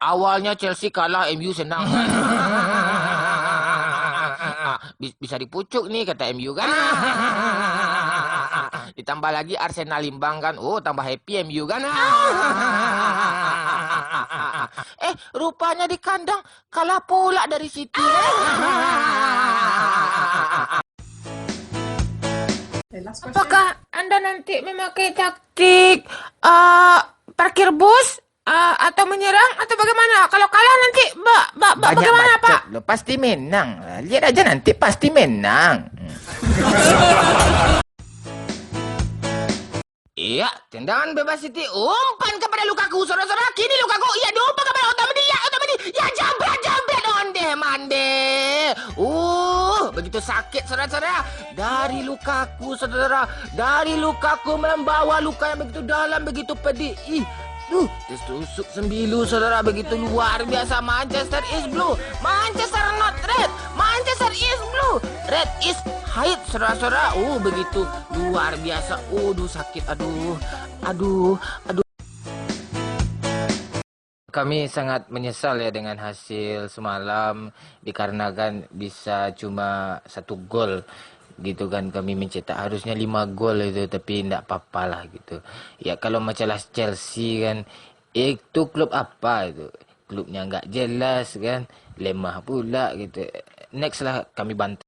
awalnya Chelsea kalah, MU senang. Bisa dipucuk nih kata MU kan. Ditambah lagi Arsenal imbang kan. Oh, tambah happy MU kan. Rupanya di kandang kalah pula dari City kan. Apakah Anda nanti memakai taktik parkir bus atau menyerang atau bagaimana? Kalau kalah nanti bagaimana Pak? Lo pasti menang. Lihat aja nanti pasti menang. Iya, tendangan bebas City umpan kepada Lukaku, saudara-saudara. Kini Lukaku, iya diumpan kepada Otamendi, ya jambret, mande. Begitu sakit, saudara-saudara. Dari Lukaku, saudara. Dari Lukaku membawa luka yang begitu dalam, begitu pedih. Tertusuk sembilu, saudara. Begitu luar biasa. Manchester is blue. Manchester not red. Manchester is blue. Red is white, saudara-saudara. Begitu luar biasa. Sakit. Aduh. Kami sangat menyesal ya dengan hasil semalam, dikarenakan bisa cuma 1 gol gitu kan. Kami mencetak harusnya 5 gol itu, tapi tidak apa-apa lah gitu. Ya kalau masalah Chelsea kan, itu klub apa itu? Klubnya nggak jelas kan, lemah pula gitu. Next lah kami bantu.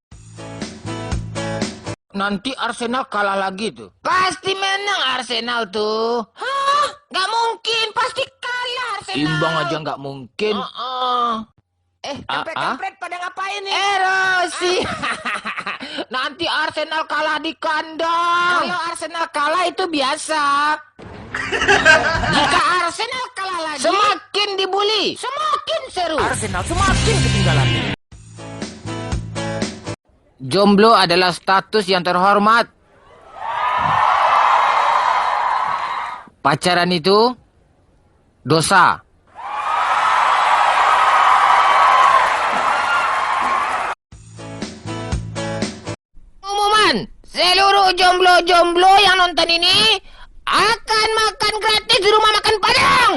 Nanti Arsenal kalah lagi tuh. Pasti menang Arsenal tuh. Hah? Nggak mungkin, pasti kalah Arsenal. Imbang aja nggak mungkin. Kampret pada ngapain nih? Erosi. Nanti Arsenal kalah di kandang. Kalau Arsenal kalah itu biasa. Jika Arsenal kalah lagi, semakin dibully, semakin seru. Arsenal semakin ketinggalan. Jomblo adalah status yang terhormat. Pacaran itu dosa. Pengumuman, seluruh jomblo-jomblo yang nonton ini akan makan gratis di rumah makan Padang.